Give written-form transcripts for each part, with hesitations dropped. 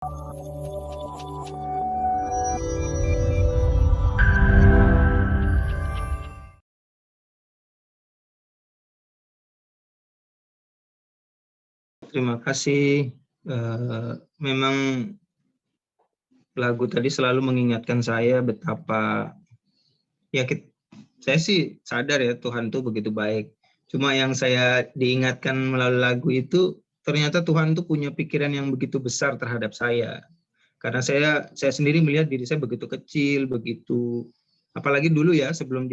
Terima kasih. Memang lagu tadi selalu mengingatkan saya betapa ya saya sih sadar ya Tuhan tuh begitu baik. Cuma yang saya diingatkan melalui lagu itu ternyata Tuhan tuh punya pikiran yang begitu besar terhadap saya. Karena saya sendiri melihat diri saya begitu kecil, begitu apalagi dulu ya sebelum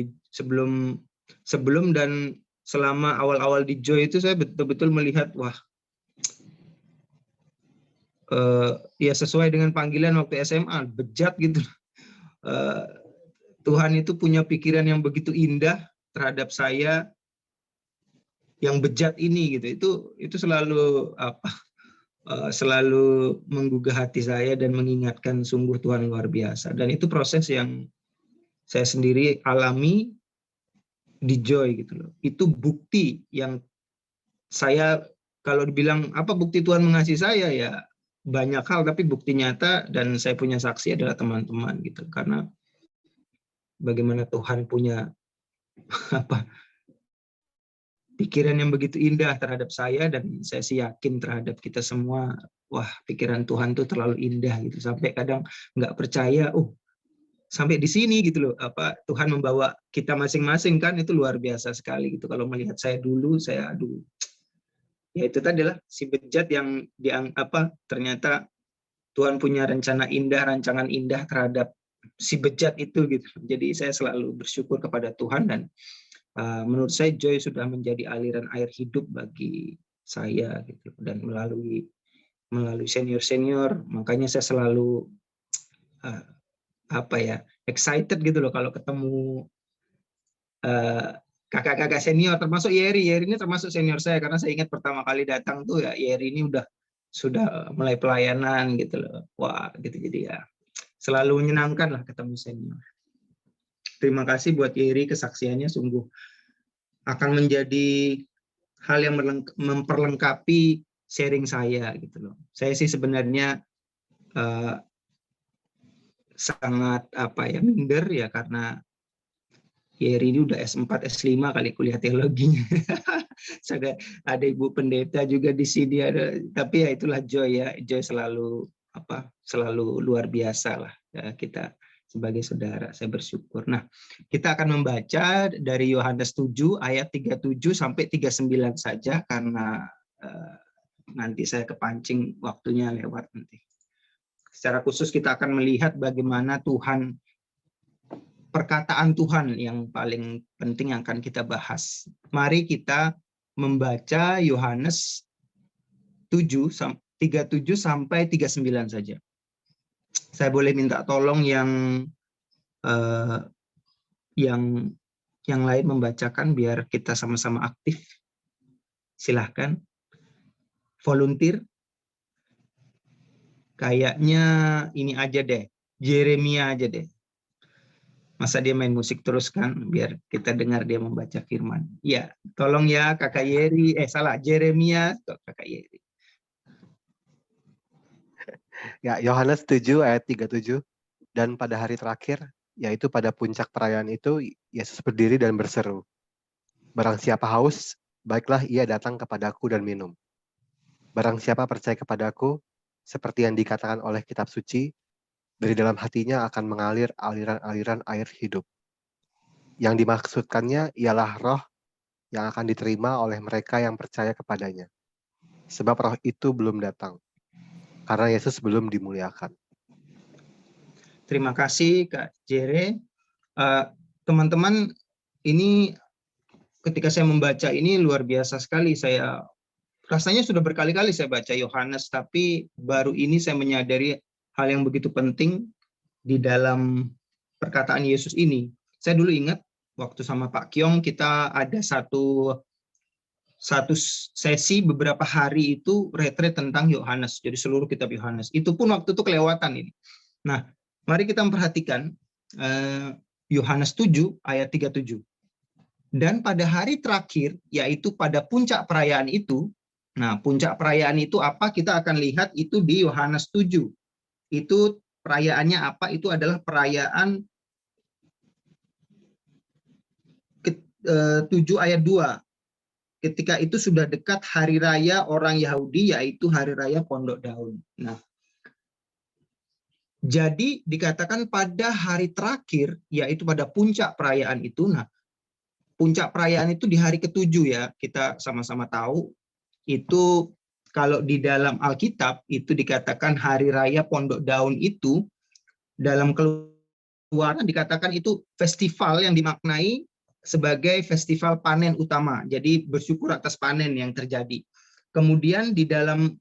dan selama awal-awal di Joy itu saya betul-betul melihat wah ya sesuai dengan panggilan waktu SMA, bejat gitu. Eh, Tuhan itu punya pikiran yang begitu indah terhadap saya yang bejat ini gitu. Itu selalu selalu menggugah hati saya dan mengingatkan sungguh Tuhan luar biasa. Dan itu proses yang saya sendiri alami di Joy gitu loh. Itu bukti yang saya kalau dibilang apa bukti Tuhan mengasihi saya ya banyak hal, tapi bukti nyata dan saya punya saksi adalah teman-teman gitu. Karena bagaimana Tuhan punya apa pikiran yang begitu indah terhadap saya, dan saya sih yakin terhadap kita semua. Wah, pikiran Tuhan tuh terlalu indah gitu sampai kadang nggak percaya, sampai di sini gitu loh, apa Tuhan membawa kita masing-masing, kan itu luar biasa sekali gitu. Kalau melihat saya dulu, saya aduh, ya itu tadi lah si bejat yang ternyata Tuhan punya rencana indah, rancangan indah terhadap si bejat itu gitu. Jadi saya selalu bersyukur kepada Tuhan, dan menurut saya Joy sudah menjadi aliran air hidup bagi saya gitu. Dan melalui senior-senior, makanya saya selalu excited gitu loh kalau ketemu kakak-kakak senior, termasuk Yeri ini termasuk senior saya, karena saya ingat pertama kali datang tuh ya Yeri ini sudah mulai pelayanan gitu loh. Wah gitu, jadi ya selalu menyenangkan lah ketemu senior. Terima kasih buat Yeri, kesaksiannya sungguh akan menjadi hal yang memperlengkapi sharing saya gitu loh. Saya sih sebenarnya sangat minder ya, karena Yeri ini udah S4, S5 kali kuliah teologinya. Ada ibu pendeta juga di sini ada, tapi ya itulah Joy ya. Joy selalu luar biasa lah ya, kita sebagai saudara. Saya bersyukur. Nah, kita akan membaca dari Yohanes 7 ayat 37 sampai 39 saja, karena nanti saya kepancing waktunya lewat nanti. Secara khusus kita akan melihat bagaimana perkataan Tuhan yang paling penting yang akan kita bahas. Mari kita membaca Yohanes 7 37 sampai 39 saja. Saya boleh minta tolong yang lain membacakan biar kita sama-sama aktif. Silahkan. Volunteer. Kayaknya ini aja deh. Yeremia aja deh. Masa dia main musik terus kan, biar kita dengar dia membaca firman. Ya, tolong ya Kakak Yeri, Jeremia, Kakak Yeri. Ya, Yohanes 7 ayat 37, dan pada hari terakhir, yaitu pada puncak perayaan itu, Yesus berdiri dan berseru, "Barang siapa haus, baiklah ia datang kepadaku dan minum. Barang siapa percaya kepadaku, seperti yang dikatakan oleh kitab suci, dari dalam hatinya akan mengalir aliran-aliran air hidup." Yang dimaksudkannya ialah roh yang akan diterima oleh mereka yang percaya kepadanya. Sebab roh itu belum datang, karena Yesus belum dimuliakan. Terima kasih Kak Jere. Teman-teman, ini ketika saya membaca ini luar biasa sekali. Saya rasanya sudah berkali-kali saya baca Yohanes, tapi baru ini saya menyadari hal yang begitu penting di dalam perkataan Yesus ini. Saya dulu ingat waktu sama Pak Kyong kita ada satu sesi beberapa hari itu retreat tentang Yohanes, jadi seluruh kitab Yohanes. Itu pun waktu itu kelewatan ini. Nah, mari kita memperhatikan Yohanes 7 ayat 37. Dan pada hari terakhir, yaitu pada puncak perayaan itu, nah puncak perayaan itu apa? Kita akan lihat itu di Yohanes 7 Itu perayaannya apa? Itu adalah perayaan 7 ayat 2. Ketika itu sudah dekat hari raya orang Yahudi, yaitu hari raya Pondok Daun. Nah, jadi dikatakan pada hari terakhir, yaitu pada puncak perayaan itu. Nah, puncak perayaan itu di hari ke-7 ya. Kita sama-sama tahu itu kalau di dalam Alkitab itu dikatakan hari raya Pondok Daun itu dalam Keluaran dikatakan itu festival yang dimaknai sebagai festival panen utama. Jadi bersyukur atas panen yang terjadi. Kemudian di dalam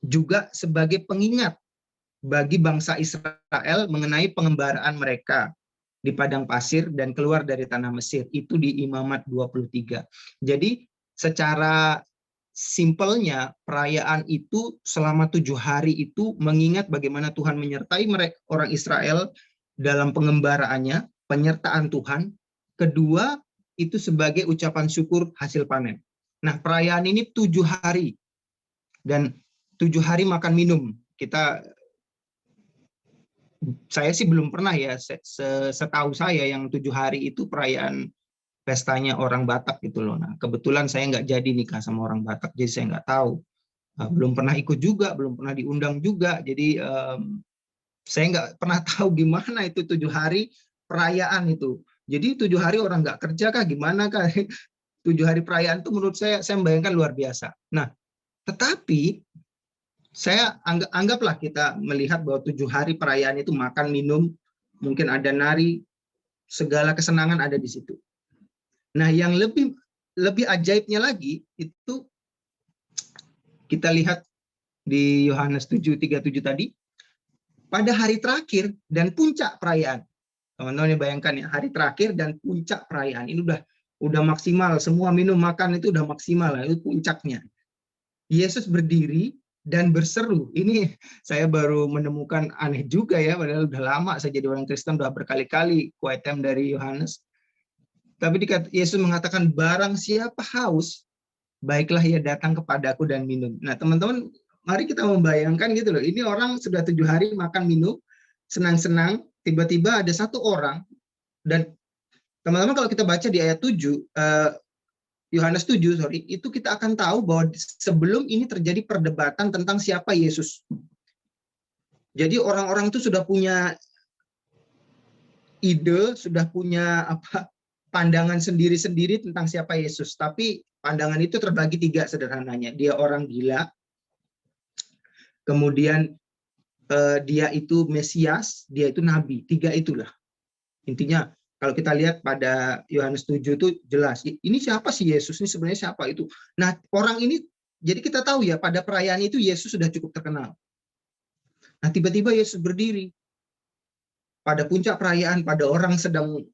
juga sebagai pengingat bagi bangsa Israel mengenai pengembaraan mereka di padang pasir dan keluar dari tanah Mesir. Itu di Imamat 23. Jadi secara simpelnya perayaan itu selama 7 hari itu mengingat bagaimana Tuhan menyertai mereka, orang Israel dalam pengembaraannya, penyertaan Tuhan. Kedua, itu sebagai ucapan syukur hasil panen. Nah, perayaan ini 7 hari dan 7 hari makan minum. Saya sih belum pernah ya, setahu saya yang 7 hari itu perayaan pestanya orang Batak gitu loh. Nah, kebetulan saya nggak jadi nikah sama orang Batak, jadi saya nggak tahu. Belum pernah ikut juga, belum pernah diundang juga. Jadi saya nggak pernah tahu gimana itu 7 hari perayaan itu. Jadi 7 hari orang nggak kerja kah, gimana kah? 7 hari perayaan itu menurut saya membayangkan luar biasa. Nah, tetapi saya anggaplah kita melihat bahwa 7 hari perayaan itu makan, minum, mungkin ada nari, segala kesenangan ada di situ. Nah, yang lebih ajaibnya lagi itu kita lihat di Yohanes 7:37 tadi, pada hari terakhir dan puncak perayaan. Teman-teman bayangkan ya, hari terakhir dan puncak perayaan ini udah maksimal, semua minum makan itu udah maksimal, itu puncaknya. Yesus berdiri dan berseru. Ini saya baru menemukan aneh juga ya, padahal udah lama saya jadi orang Kristen, udah berkali-kali quiet time dari Yohanes. Tapi Yesus mengatakan, barang siapa haus, baiklah ia datang kepadaku dan minum. Nah, teman-teman, mari kita membayangkan gitu loh. Ini orang sudah 7 hari makan minum, senang-senang, tiba-tiba ada satu orang, dan teman-teman kalau kita baca di ayat 7, Yohanes 7, itu kita akan tahu bahwa sebelum ini terjadi perdebatan tentang siapa Yesus. Jadi orang-orang itu sudah punya ide, sudah punya pandangan sendiri-sendiri tentang siapa Yesus. Tapi pandangan itu terbagi 3 sederhananya. Dia orang gila, kemudian dia itu Mesias, dia itu Nabi. 3 itulah. Intinya kalau kita lihat pada Yohanes 7 itu jelas, ini siapa sih Yesus, ini sebenarnya siapa itu. Nah, orang ini, jadi kita tahu ya, pada perayaan itu Yesus sudah cukup terkenal. Nah, tiba-tiba Yesus berdiri. Pada puncak perayaan, pada orang sedang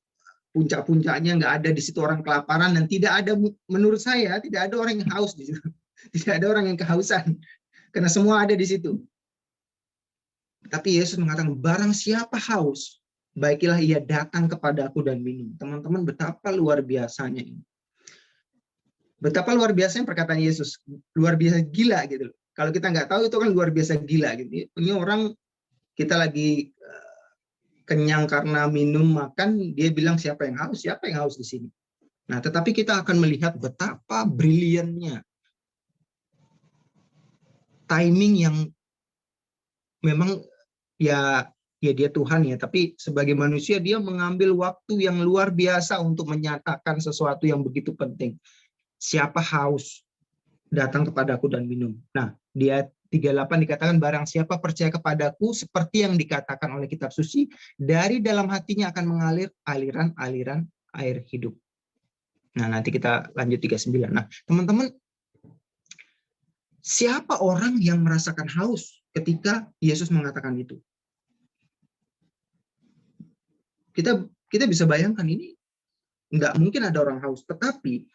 puncak-puncaknya, nggak ada di situ orang kelaparan, dan tidak ada, menurut saya, tidak ada orang yang haus di situ. Tidak ada orang yang kehausan, karena semua ada di situ. Tapi Yesus mengatakan, barang siapa haus, baiklah ia datang kepada aku dan minum. Teman-teman, betapa luar biasanya ini. Betapa luar biasanya perkataan Yesus. Luar biasa gila gitu. Kalau kita nggak tahu itu kan luar biasa gila gitu. Ini orang, kita lagi kenyang karena minum makan, dia bilang siapa yang haus? Siapa yang haus di sini? Nah, tetapi kita akan melihat betapa briliannya timing yang memang ya dia Tuhan ya, tapi sebagai manusia dia mengambil waktu yang luar biasa untuk menyatakan sesuatu yang begitu penting. Siapa haus, datang kepadaku dan minum. Nah, di ayat 38 dikatakan, barang siapa percaya kepadaku, seperti yang dikatakan oleh kitab suci, dari dalam hatinya akan mengalir aliran-aliran air hidup. Nah, nanti kita lanjut 39. Nah, teman-teman, siapa orang yang merasakan haus ketika Yesus mengatakan itu? Kita bisa bayangkan, ini nggak mungkin ada orang haus, tetapi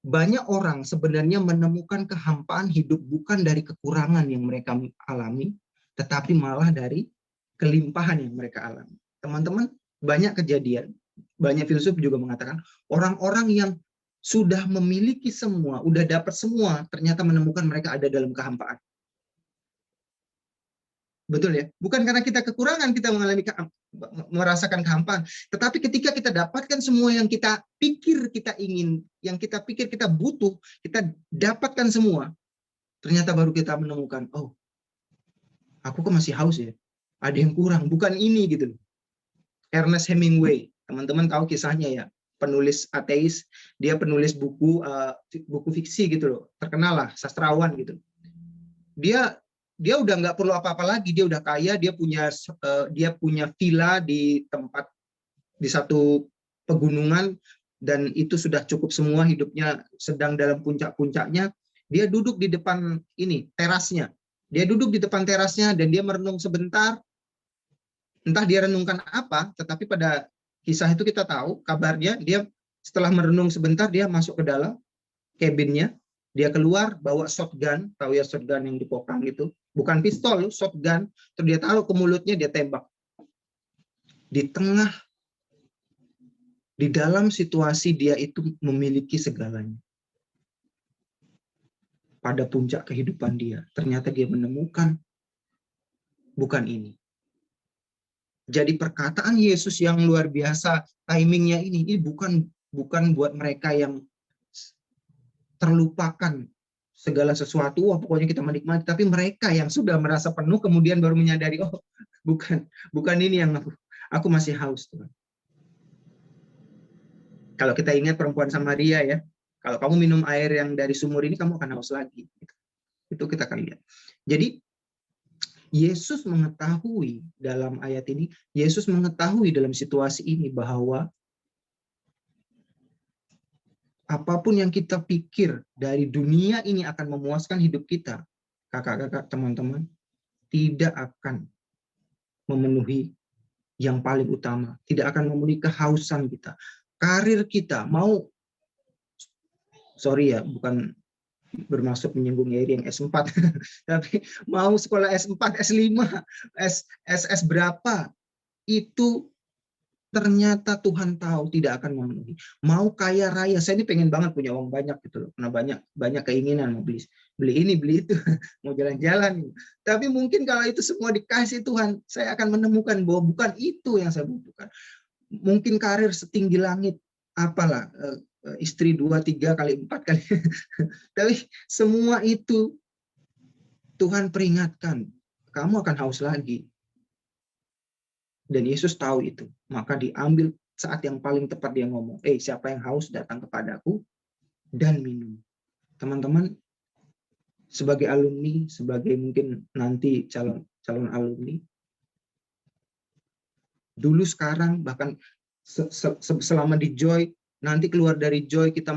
banyak orang sebenarnya menemukan kehampaan hidup bukan dari kekurangan yang mereka alami, tetapi malah dari kelimpahan yang mereka alami. Teman-teman, banyak kejadian, banyak filsuf juga mengatakan, orang-orang yang sudah memiliki semua, udah dapat semua, ternyata menemukan mereka ada dalam kehampaan. Betul ya? Bukan karena kita kekurangan kita merasakan kehampaan, tetapi ketika kita dapatkan semua yang kita pikir kita ingin, yang kita pikir kita butuh, kita dapatkan semua, ternyata baru kita menemukan, oh, aku kok masih haus ya? Ada yang kurang, bukan ini gitu. Ernest Hemingway, teman-teman tahu kisahnya ya, penulis ateis, dia penulis buku fiksi gitu loh, terkenal lah, sastrawan gitu. Dia udah nggak perlu apa-apa lagi, dia udah kaya, dia punya villa di satu pegunungan, dan itu sudah cukup semua, hidupnya sedang dalam puncak-puncaknya. Dia duduk di depan terasnya. Dia duduk di depan terasnya dan dia merenung sebentar. Entah dia renungkan apa, tetapi pada kisah itu kita tahu kabarnya dia setelah merenung sebentar dia masuk ke dalam cabinnya, dia keluar bawa shotgun, tahu ya shotgun yang dipokang itu, bukan pistol, shotgun, terus dia taruh ke mulutnya, dia tembak. Di dalam situasi dia itu memiliki segalanya. Pada puncak kehidupan dia, ternyata dia menemukan bukan ini. Jadi perkataan Yesus yang luar biasa, timingnya ini bukan buat mereka yang terlupakan segala sesuatu, wah pokoknya kita menikmati, tapi mereka yang sudah merasa penuh kemudian baru menyadari, oh bukan ini yang aku masih haus, Tuhan. Kalau kita ingat perempuan Samaria ya, kalau kamu minum air yang dari sumur ini kamu akan haus lagi. Itu kita akan lihat. Jadi Yesus mengetahui dalam ayat ini, Yesus mengetahui dalam situasi ini bahwa apapun yang kita pikir dari dunia ini akan memuaskan hidup kita, kakak-kakak, teman-teman, tidak akan memenuhi yang paling utama, tidak akan memenuhi kehausan kita. Karir kita, bukan bermaksud menyinggung Eri yang S4, tapi mau sekolah S4, S5, SS berapa, itu ternyata Tuhan tahu tidak akan memenuhi. Mau kaya raya, saya ini pengen banget punya uang banyak gitu loh, karena banyak keinginan, mau beli ini, beli itu, mau jalan-jalan. Tapi mungkin kalau itu semua dikasih Tuhan, saya akan menemukan bahwa bukan itu yang saya butuhkan. Mungkin karir setinggi langit, apalah, istri 2, 3 kali, 4 kali. Tapi semua itu Tuhan peringatkan, kamu akan haus lagi. Dan Yesus tahu itu. Maka diambil saat yang paling tepat dia ngomong, siapa yang haus datang kepadaku dan minum. Teman-teman, sebagai alumni, sebagai mungkin nanti calon alumni, dulu sekarang bahkan selama di Joy, nanti keluar dari Joy kita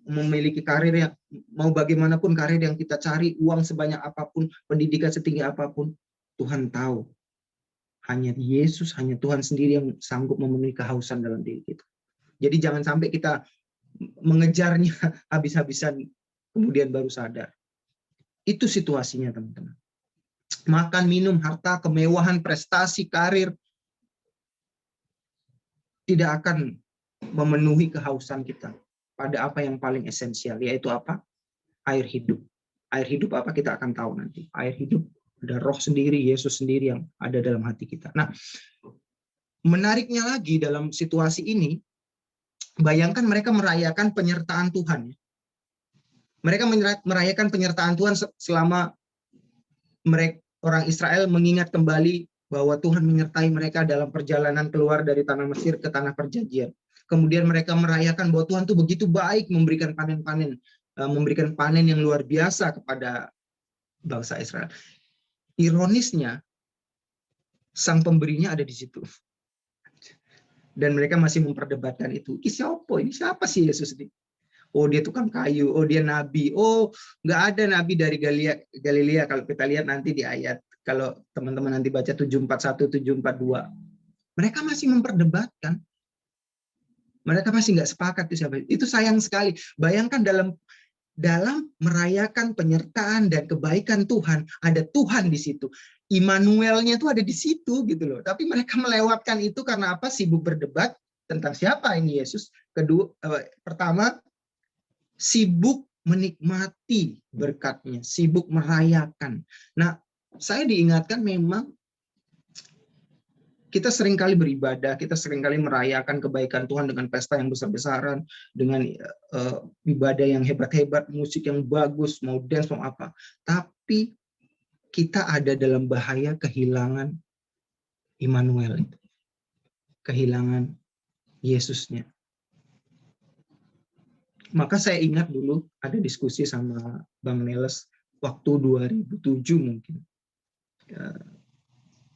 memiliki karir yang mau bagaimanapun karir yang kita cari, uang sebanyak apapun, pendidikan setinggi apapun, Tuhan tahu. Hanya Yesus, hanya Tuhan sendiri yang sanggup memenuhi kehausan dalam diri kita. Jadi jangan sampai kita mengejarnya habis-habisan kemudian baru sadar. Itu situasinya, teman-teman. Makan, minum, harta, kemewahan, prestasi, karir tidak akan memenuhi kehausan kita pada apa yang paling esensial, yaitu apa? Air hidup. Air hidup apa kita akan tahu nanti. Air hidup, ada Roh sendiri, Yesus sendiri yang ada dalam hati kita. Nah, menariknya lagi dalam situasi ini, bayangkan mereka merayakan penyertaan Tuhan. Mereka merayakan penyertaan Tuhan selama orang Israel mengingat kembali bahwa Tuhan menyertai mereka dalam perjalanan keluar dari tanah Mesir ke tanah perjanjian. Kemudian mereka merayakan bahwa Tuhan itu begitu baik memberikan panen yang luar biasa kepada bangsa Israel. Ironisnya, sang pemberinya ada di situ. Dan mereka masih memperdebatkan itu. Ini siapa sih Yesus ini? Oh, dia tukang kayu. Oh, dia nabi. Oh, nggak ada nabi dari Galilea. Kalau kita lihat nanti di ayat, kalau teman-teman nanti baca 741, 742. Mereka masih memperdebatkan. Mereka masih nggak sepakat itu siapa. Itu sayang sekali. Bayangkan dalam merayakan penyertaan dan kebaikan Tuhan, ada Tuhan di situ. Immanuelnya itu ada di situ gitu loh. Tapi mereka melewatkan itu karena apa? Sibuk berdebat tentang siapa ini Yesus. Pertama, sibuk menikmati berkatnya, sibuk merayakan. Nah, saya diingatkan memang kita seringkali beribadah, kita seringkali merayakan kebaikan Tuhan dengan pesta yang besar-besaran, dengan ibadah yang hebat-hebat, musik yang bagus, mau dance, mau apa. Tapi kita ada dalam bahaya kehilangan Immanuel, kehilangan Yesusnya. Maka saya ingat dulu ada diskusi sama Bang Neles waktu 2007 mungkin.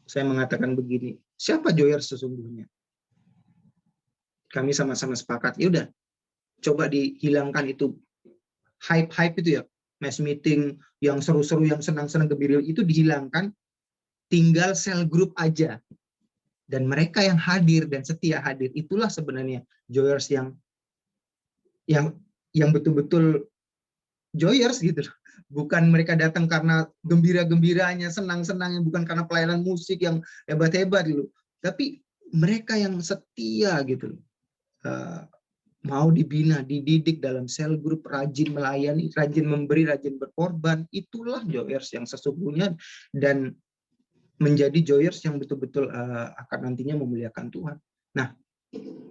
Saya mengatakan begini, siapa Joyers sesungguhnya? Kami sama-sama sepakat, ya udah, coba dihilangkan itu hype itu ya, mass meeting yang seru-seru, yang senang-senang gembira itu dihilangkan, tinggal sel group aja. Dan mereka yang hadir dan setia hadir, itulah sebenarnya Joyers yang betul-betul Joyers gitu. Bukan mereka datang karena gembira-gembiranya, senang-senangnya, bukan karena pelayanan musik yang hebat-hebat gitu. Tapi mereka yang setia gitu. Mau dibina, dididik dalam sel grup, rajin melayani, rajin memberi, rajin berkorban, itulah Joyers yang sesungguhnya dan menjadi Joyers yang betul-betul akan nantinya memuliakan Tuhan. Nah,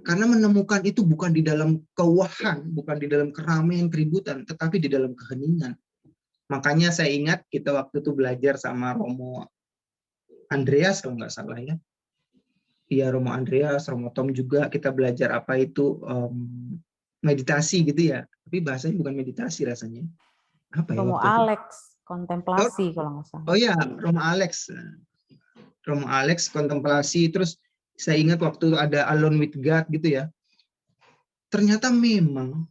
karena menemukan itu bukan di dalam keuahan, bukan di dalam keramaian, keributan, tetapi di dalam keheningan. Makanya saya ingat kita waktu itu belajar sama Romo Andreas kalau nggak salah ya. Iya, Romo Andreas, Romo Tom juga kita belajar apa itu meditasi gitu ya. Tapi bahasanya bukan meditasi rasanya. Apa ya Romo waktu itu? Alex, kontemplasi kalau nggak salah. Oh ya, Romo Alex. Romo Alex, kontemplasi. Terus saya ingat waktu itu ada Alone with God gitu ya. Ternyata memang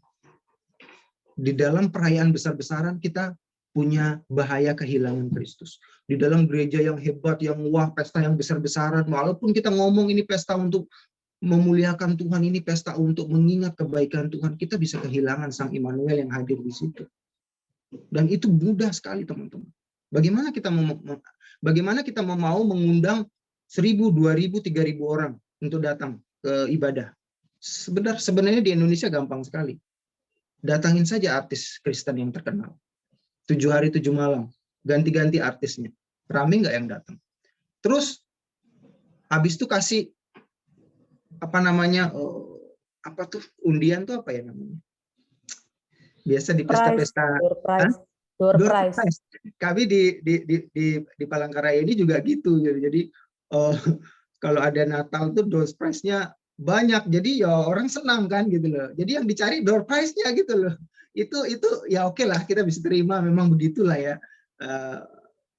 di dalam perayaan besar-besaran kita punya bahaya kehilangan Kristus. Di dalam gereja yang hebat, yang wah, pesta yang besar-besaran, walaupun kita ngomong ini pesta untuk memuliakan Tuhan, ini pesta untuk mengingat kebaikan Tuhan, kita bisa kehilangan Sang Immanuel yang hadir di situ. Dan itu mudah sekali, teman-teman. Bagaimana kita mau mengundang 1.000, 2.000, 3.000 orang untuk datang ke ibadah? Sebenarnya di Indonesia gampang sekali. Datangin saja artis Kristen yang terkenal. 7 hari 7 malam, ganti-ganti artisnya. Rame nggak yang datang? Terus habis itu kasih apa namanya? Apa tuh undian tuh apa ya namanya? Biasa di pesta-pesta Door prize. Kami di Palangkaraya ini juga gitu. Jadi kalau ada Natal tuh door prize-nya banyak. Jadi ya orang senang kan gitu loh. Jadi yang dicari door prize-nya gitu loh. Itu ya oke lah, kita bisa terima, memang begitulah ya.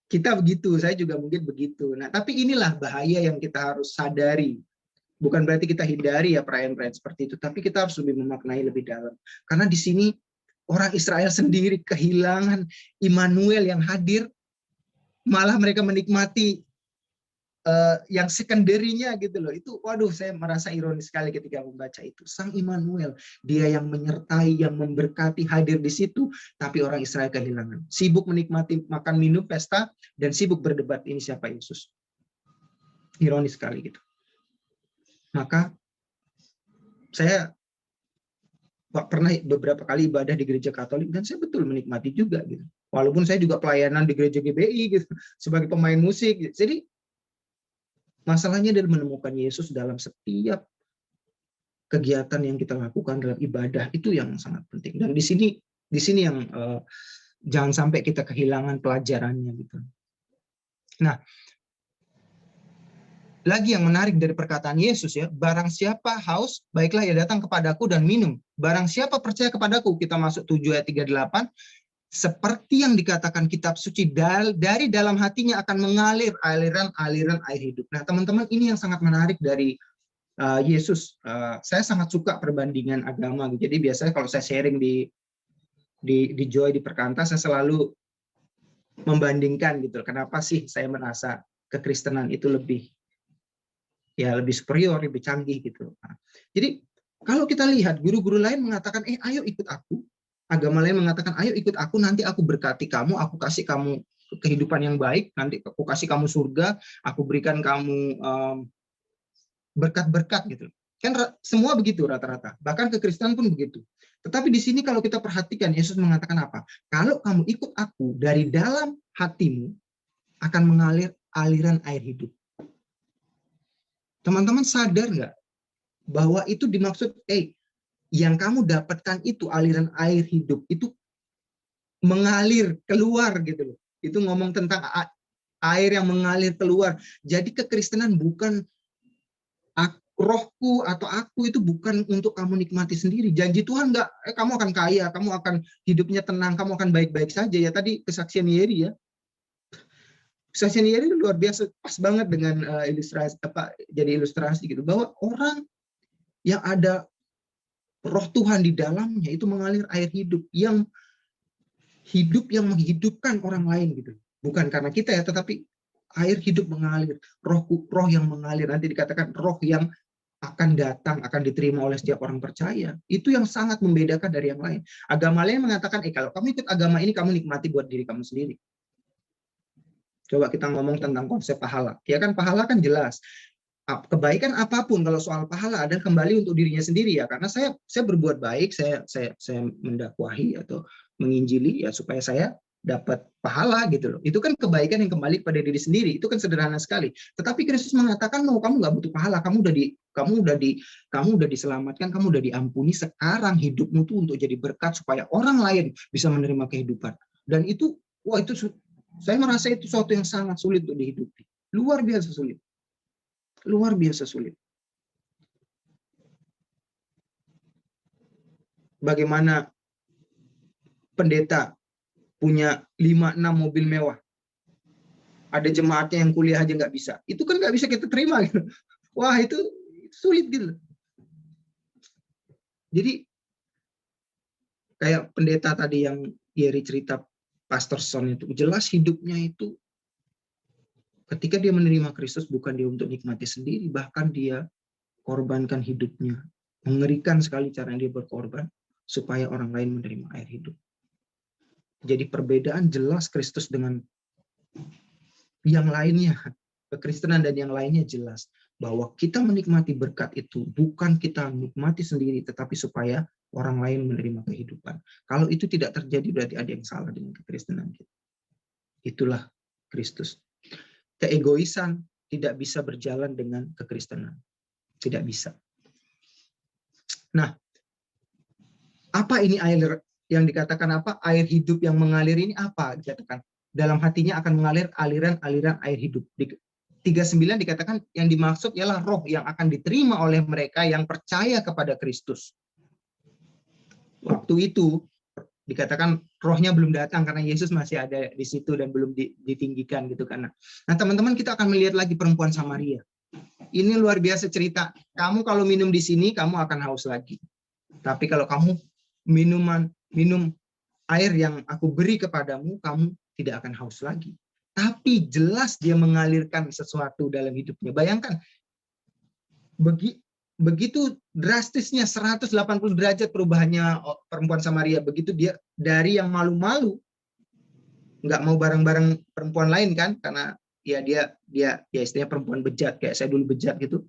Kita begitu, saya juga mungkin begitu. Nah, tapi inilah bahaya yang kita harus sadari. Bukan berarti kita hindari ya perayaan-perayaan seperti itu, tapi kita harus lebih memaknai lebih dalam. Karena di sini orang Israel sendiri kehilangan Immanuel yang hadir, malah mereka menikmati yang secondary-nya gitu loh. Itu waduh, saya merasa ironis sekali ketika membaca itu. Sang Immanuel, dia yang menyertai, yang memberkati, hadir di situ, tapi orang Israel kehilangan. Sibuk menikmati makan minum pesta dan sibuk berdebat ini siapa Yesus. Ironis sekali gitu. Maka saya pernah beberapa kali ibadah di gereja Katolik dan saya betul menikmati juga gitu. Walaupun saya juga pelayanan di gereja GBI gitu sebagai pemain musik. Gitu. Jadi masalahnya adalah menemukan Yesus dalam setiap kegiatan yang kita lakukan dalam ibadah, itu yang sangat penting. Dan di sini yang jangan sampai kita kehilangan pelajarannya gitu. Nah, lagi yang menarik dari perkataan Yesus ya, barang siapa haus, baiklah ia datang kepadaku dan minum. Barang siapa percaya kepadaku, kita masuk 7 ayat 38, seperti yang dikatakan kitab suci, dari dalam hatinya akan mengalir aliran-aliran air hidup. Nah, teman-teman, ini yang sangat menarik dari Yesus. Saya sangat suka perbandingan agama. Jadi biasanya kalau saya sharing di Joy di Perkanta, saya selalu membandingkan gitu. Kenapa sih saya merasa kekristenan itu lebih superior, lebih canggih gitu. Nah, jadi kalau kita lihat guru-guru lain mengatakan, ayo ikut aku. Agama lain mengatakan, ayo ikut aku, nanti aku berkati kamu, aku kasih kamu kehidupan yang baik, nanti aku kasih kamu surga, aku berikan kamu berkat-berkat gitu. Kan semua begitu rata-rata. Bahkan kekristenan pun begitu. Tetapi di sini kalau kita perhatikan, Yesus mengatakan apa? Kalau kamu ikut aku, dari dalam hatimu akan mengalir aliran air hidup. Teman-teman sadar nggak bahwa itu dimaksud, yang kamu dapatkan itu aliran air hidup, itu mengalir keluar gitu loh. Itu ngomong tentang air yang mengalir keluar. Jadi kekristenan bukan rohku atau aku itu bukan untuk kamu nikmati sendiri. Janji Tuhan nggak, kamu akan kaya, kamu akan hidupnya tenang, kamu akan baik-baik saja. Ya tadi kesaksian Yeri ya. Kesaksian Yeri luar biasa, pas banget dengan ilustrasi jadi ilustrasi gitu, bahwa orang yang ada roh Tuhan di dalamnya itu mengalir air hidup yang menghidupkan orang lain gitu. Bukan karena kita ya, tetapi air hidup mengalir, roh yang mengalir. Nanti dikatakan roh yang akan datang, akan diterima oleh setiap orang percaya. Itu yang sangat membedakan dari yang lain. Agama lain mengatakan, kalau kamu ikut agama ini, kamu nikmati buat diri kamu sendiri. Coba kita ngomong tentang konsep pahala. Ya kan, pahala kan jelas. Kebaikan apapun kalau soal pahala ada kembali untuk dirinya sendiri ya. Karena saya berbuat baik, saya mendakwahi atau menginjili ya supaya saya dapat pahala gitu loh. Itu kan kebaikan yang kembali pada diri sendiri. Itu kan sederhana sekali. Tetapi Kristus mengatakan, no, kamu nggak butuh pahala, kamu udah diselamatkan, kamu udah diampuni. Sekarang hidupmu tuh untuk jadi berkat supaya orang lain bisa menerima kehidupan. Dan itu, saya merasa itu sesuatu yang sangat sulit untuk dihidupi. Luar biasa sulit. Luar biasa sulit. Bagaimana pendeta punya 5-6 mobil mewah, ada jemaatnya yang kuliah aja nggak bisa, itu kan nggak bisa kita terima gitu. Wah, itu sulit gitu. Jadi kayak pendeta tadi yang Yeri cerita, Pastor Son itu jelas hidupnya itu ketika dia menerima Kristus bukan dia untuk nikmati sendiri, bahkan dia korbankan hidupnya. Mengerikan sekali cara dia berkorban supaya orang lain menerima air hidup. Jadi perbedaan jelas Kristus dengan yang lainnya. Kekristenan dan yang lainnya jelas. Bahwa kita menikmati berkat itu bukan kita nikmati sendiri, tetapi supaya orang lain menerima kehidupan. Kalau itu tidak terjadi, berarti ada yang salah dengan kekristenan kita. Itulah Kristus. Keegoisan tidak bisa berjalan dengan kekristenan. Tidak bisa. Nah, apa ini air yang dikatakan apa? Air hidup yang mengalir ini apa? Dikatakan dalam hatinya akan mengalir aliran-aliran air hidup. Di 39 dikatakan yang dimaksud ialah roh yang akan diterima oleh mereka yang percaya kepada Kristus. Waktu itu dikatakan rohnya belum datang karena Yesus masih ada di situ dan belum ditinggikan gitu kan. Nah, teman-teman, kita akan melihat lagi perempuan Samaria. Ini luar biasa cerita. Kamu kalau minum di sini kamu akan haus lagi. Tapi kalau kamu minum air yang aku beri kepadamu, kamu tidak akan haus lagi. Tapi jelas dia mengalirkan sesuatu dalam hidupnya. Bayangkan, begitu drastisnya 180 derajat perubahannya perempuan Samaria. Begitu dia dari yang malu-malu, nggak mau bareng-bareng perempuan lain kan, karena ya dia istilahnya perempuan bejat, kayak saya dulu bejat gitu.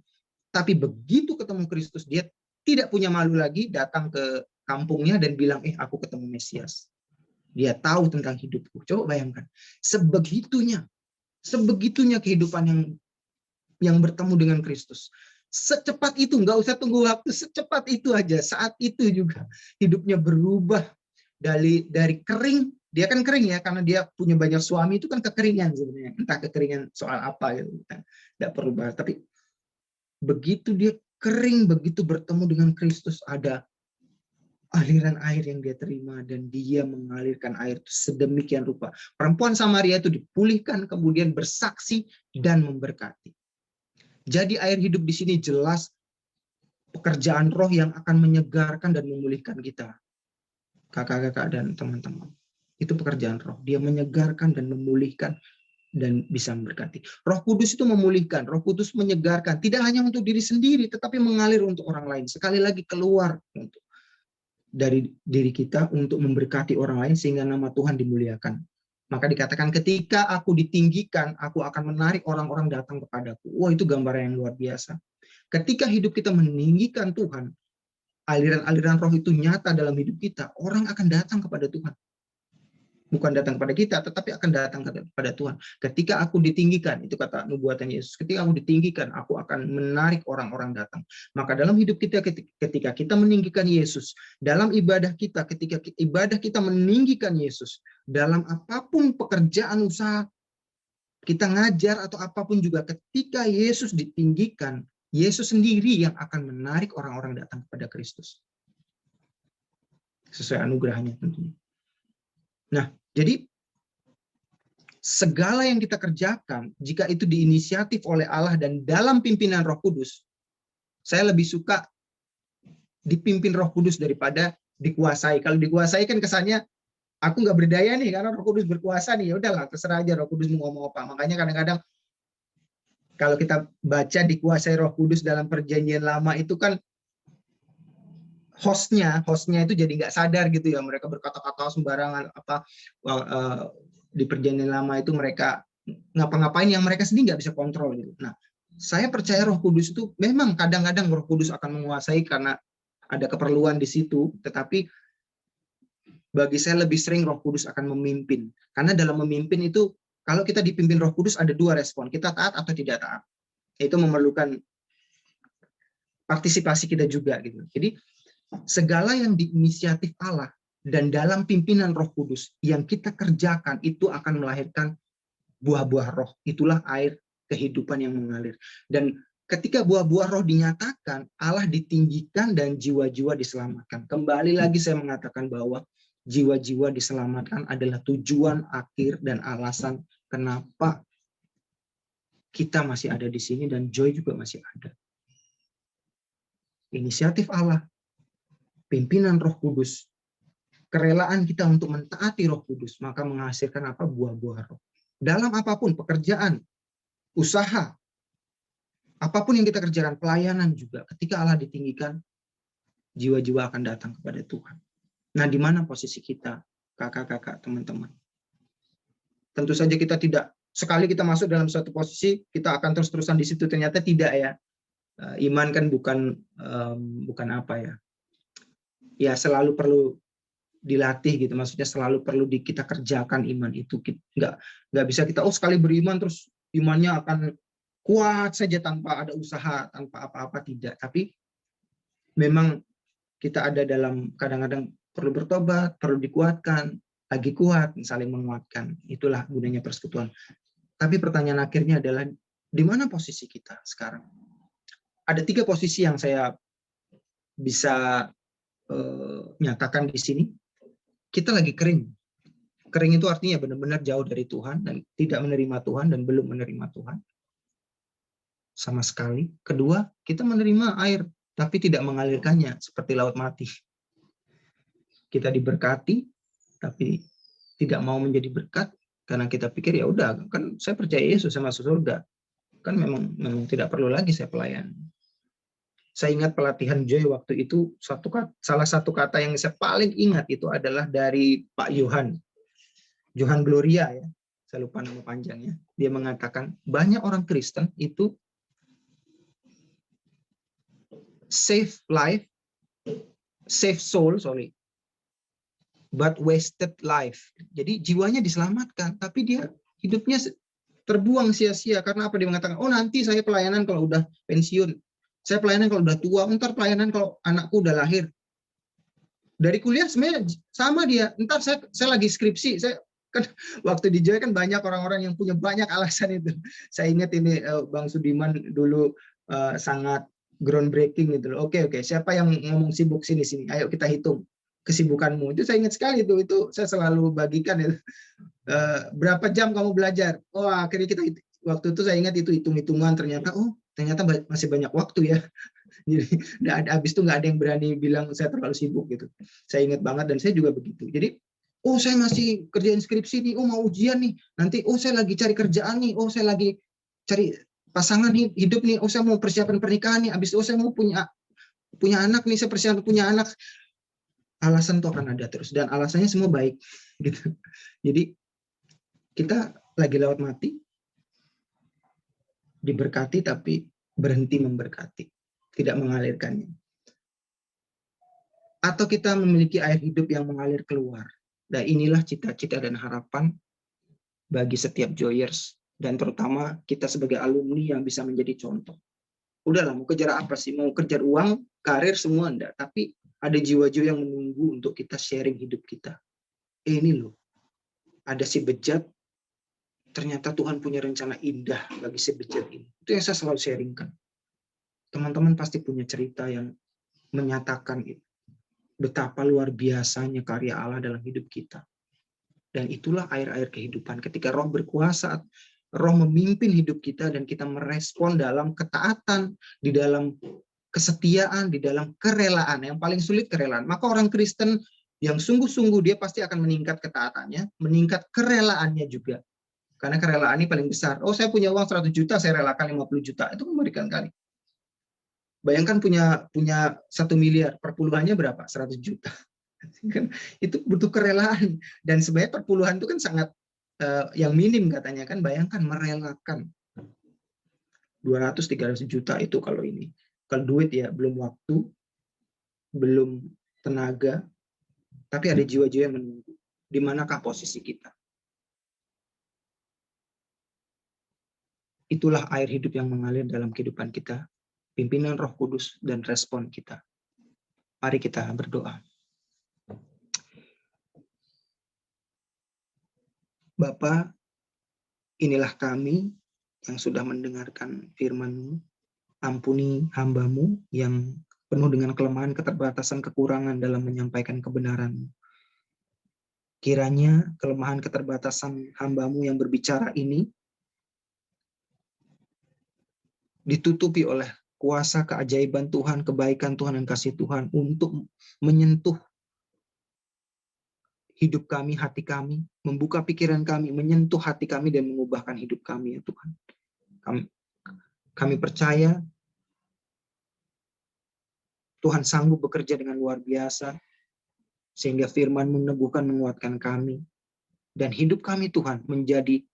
Tapi begitu ketemu Kristus, dia tidak punya malu lagi, datang ke kampungnya dan bilang, aku ketemu Mesias. Dia tahu tentang hidupku. Coba bayangkan, sebegitunya kehidupan yang bertemu dengan Kristus. Secepat itu, nggak usah tunggu waktu, secepat itu aja. Saat itu juga hidupnya berubah dari kering. Dia kan kering ya, karena dia punya banyak suami, itu kan kekeringan sebenarnya. Entah kekeringan soal apa gitu, tidak perlu bahas. Tapi begitu dia kering, begitu bertemu dengan Kristus, ada aliran air yang dia terima dan dia mengalirkan air itu sedemikian rupa. Perempuan Samaria itu dipulihkan, kemudian bersaksi dan memberkati. Jadi air hidup di sini jelas pekerjaan roh yang akan menyegarkan dan memulihkan kita. Kakak-kakak dan teman-teman. Itu pekerjaan roh. Dia menyegarkan dan memulihkan dan bisa memberkati. Roh Kudus itu memulihkan, Roh Kudus menyegarkan. Tidak hanya untuk diri sendiri, tetapi mengalir untuk orang lain. Sekali lagi keluar dari diri kita untuk memberkati orang lain sehingga nama Tuhan dimuliakan. Maka dikatakan ketika aku ditinggikan, aku akan menarik orang-orang datang kepadaku. Wah, itu gambaran yang luar biasa. Ketika hidup kita meninggikan Tuhan, aliran-aliran roh itu nyata dalam hidup kita, orang akan datang kepada Tuhan. Bukan datang kepada kita, tetapi akan datang kepada Tuhan. Ketika aku ditinggikan, itu kata nubuatan Yesus, ketika aku ditinggikan, aku akan menarik orang-orang datang. Maka dalam hidup kita, ketika kita meninggikan Yesus, dalam ibadah kita, ketika ibadah kita meninggikan Yesus, dalam apapun pekerjaan usaha, kita ngajar atau apapun juga, ketika Yesus ditinggikan, Yesus sendiri yang akan menarik orang-orang datang kepada Kristus. Sesuai anugerahnya tentunya. Nah, jadi segala yang kita kerjakan, jika itu diinisiatif oleh Allah dan dalam pimpinan Roh Kudus, saya lebih suka dipimpin Roh Kudus daripada dikuasai. Kalau dikuasai kan kesannya aku nggak berdaya nih karena Roh Kudus berkuasa nih. Ya udahlah, terserah aja Roh Kudus mau ngomong apa. Makanya kadang-kadang kalau kita baca dikuasai Roh Kudus dalam Perjanjian Lama itu kan hostnya itu jadi nggak sadar gitu ya, mereka berkata-kata sembarangan apa di Perjanjian Lama itu mereka ngapa-ngapain yang mereka sendiri nggak bisa kontrol gitu. Nah, saya percaya Roh Kudus itu memang kadang-kadang Roh Kudus akan menguasai karena ada keperluan di situ, tetapi bagi saya lebih sering Roh Kudus akan memimpin, karena dalam memimpin itu kalau kita dipimpin Roh Kudus ada dua respon, kita taat atau tidak taat. Itu memerlukan partisipasi kita juga gitu. Jadi segala yang diinisiatif Allah dan dalam pimpinan Roh Kudus yang kita kerjakan itu akan melahirkan buah-buah roh. Itulah air kehidupan yang mengalir. Dan ketika buah-buah roh dinyatakan, Allah ditinggikan dan jiwa-jiwa diselamatkan. Kembali lagi saya mengatakan bahwa jiwa-jiwa diselamatkan adalah tujuan akhir dan alasan kenapa kita masih ada di sini dan Joy juga masih ada. Inisiatif Allah, pimpinan Roh Kudus, kerelaan kita untuk mentaati Roh Kudus, maka menghasilkan apa? Buah-buah roh. Dalam apapun, pekerjaan, usaha, apapun yang kita kerjakan, pelayanan juga, ketika Allah ditinggikan, jiwa-jiwa akan datang kepada Tuhan. Nah, di mana posisi kita, kakak-kakak, teman-teman? Tentu saja kita tidak, sekali kita masuk dalam suatu posisi, kita akan terus-terusan di situ, ternyata tidak ya. Iman kan bukan apa ya, ya selalu perlu dilatih gitu, maksudnya selalu perlu kita kerjakan iman itu. Nggak bisa kita sekali beriman terus imannya akan kuat saja tanpa ada usaha, tanpa apa-apa, tidak. Tapi memang kita ada dalam kadang-kadang perlu bertobat, perlu dikuatkan, lagi kuat, saling menguatkan. Itulah gunanya persekutuan. Tapi pertanyaan akhirnya adalah di mana posisi kita sekarang? Ada 3 posisi yang saya bisa nyatakan di sini. Kita lagi kering. Kering itu artinya benar-benar jauh dari Tuhan dan tidak menerima Tuhan dan belum menerima Tuhan sama sekali. Kedua, kita menerima air tapi tidak mengalirkannya seperti laut mati. Kita diberkati tapi tidak mau menjadi berkat karena kita pikir ya udah kan saya percaya Yesus saya masuk surga. Kan memang tidak perlu lagi saya pelayan. Saya ingat pelatihan Joy waktu itu, salah satu kata yang saya paling ingat itu adalah dari Pak Johan Gloria ya, saya lupa nama panjangnya. Dia mengatakan banyak orang Kristen itu save soul, but wasted life. Jadi jiwanya diselamatkan, tapi dia hidupnya terbuang sia-sia. Karena apa? Dia mengatakan, oh nanti saya pelayanan kalau udah pensiun. Saya pelayanan kalau udah tua, ntar pelayanan kalau anakku udah lahir. Dari kuliah sebenarnya sama dia. Ntar saya lagi skripsi. Saya kan waktu di Joy kan banyak orang-orang yang punya banyak alasan itu. Saya ingat ini Bang Sudiman dulu sangat groundbreaking gitu. Oke, siapa yang ngomong sibuk sini? Ayo kita hitung kesibukanmu. Itu saya ingat sekali itu. Itu saya selalu bagikan itu. Berapa jam kamu belajar? Oh, akhirnya kita waktu itu saya ingat itu hitung-hitungan, ternyata masih banyak waktu ya. Jadi habis itu nggak ada yang berani bilang saya terlalu sibuk gitu. Saya ingat banget dan saya juga begitu. Jadi saya masih kerjain skripsi nih, mau ujian nih. Nanti saya lagi cari kerjaan nih, saya lagi cari pasangan hidup nih, saya mau persiapan pernikahan nih, habis itu saya mau punya anak nih, saya persiapan punya anak. Alasan itu akan ada terus dan alasannya semua baik gitu. Jadi kita lagi lewat mati, diberkati tapi berhenti memberkati. tidak mengalirkannya. Atau kita memiliki air hidup yang mengalir keluar. Dan inilah cita-cita dan harapan bagi setiap Joyers, dan terutama kita sebagai alumni yang bisa menjadi contoh. Udahlah, mau kejar apa sih? Mau kejar uang, karir, semua enggak. Tapi ada jiwa-jiwa yang menunggu untuk kita sharing hidup kita. Ini loh, ada si bejat, ternyata Tuhan punya rencana indah bagi si bejat ini. Itu yang saya selalu sharingkan. Teman-teman pasti punya cerita yang menyatakan itu. Betapa luar biasanya karya Allah dalam hidup kita. Dan itulah air-air kehidupan. Ketika Roh berkuasa, Roh memimpin hidup kita dan kita merespon dalam ketaatan, di dalam kesetiaan, di dalam kerelaan. Yang paling sulit kerelaan. Maka orang Kristen yang sungguh-sungguh dia pasti akan meningkat ketaatannya, meningkat kerelaannya juga. Karena kerelaan ini paling besar. Oh, saya punya uang 100 juta, saya relakan 50 juta. Itu mengerikan kali. Bayangkan punya 1 miliar, perpuluhannya berapa? 100 juta. Itu butuh kerelaan. Dan sebenarnya perpuluhan itu kan sangat yang minim katanya kan. Bayangkan merelakan 200-300 juta itu kalau ini. Kalau duit ya, belum waktu, belum tenaga, tapi ada jiwa-jiwa yang menunggu. Di manakah posisi kita? Itulah air hidup yang mengalir dalam kehidupan kita. Pimpinan Roh Kudus dan respon kita. Mari kita berdoa. Bapa, inilah kami yang sudah mendengarkan firman-Mu. Ampuni hamba-Mu yang penuh dengan kelemahan, keterbatasan, kekurangan dalam menyampaikan kebenaran-Mu. Kiranya kelemahan, keterbatasan hamba-Mu yang berbicara ini ditutupi oleh kuasa keajaiban Tuhan, kebaikan Tuhan, dan kasih Tuhan untuk menyentuh hidup kami, hati kami, membuka pikiran kami, menyentuh hati kami, dan mengubahkan hidup kami, ya Tuhan. Kami percaya Tuhan sanggup bekerja dengan luar biasa, sehingga firman meneguhkan, menguatkan kami. Dan hidup kami, Tuhan, menjadi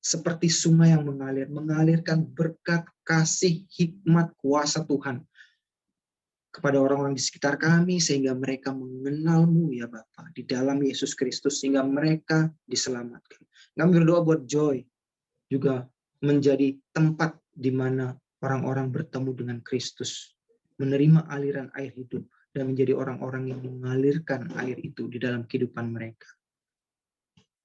seperti sungai yang mengalirkan berkat, kasih, hikmat, kuasa Tuhan kepada orang-orang di sekitar kami, sehingga mereka mengenal-Mu, ya Bapa, di dalam Yesus Kristus, sehingga mereka diselamatkan. Kami berdoa buat Joy, juga menjadi tempat di mana orang-orang bertemu dengan Kristus, menerima aliran air hidup, dan menjadi orang-orang yang mengalirkan air itu di dalam kehidupan mereka.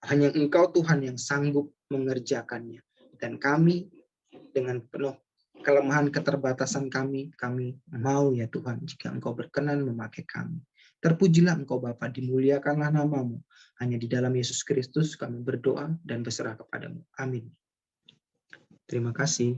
Hanya Engkau Tuhan yang sanggup mengerjakannya. Dan kami dengan penuh kelemahan, keterbatasan kami mau ya Tuhan, jika Engkau berkenan memakai kami. Terpujilah Engkau Bapa, dimuliakanlah nama-Mu. Hanya di dalam Yesus Kristus kami berdoa dan berserah kepadamu. Amin. Terima kasih.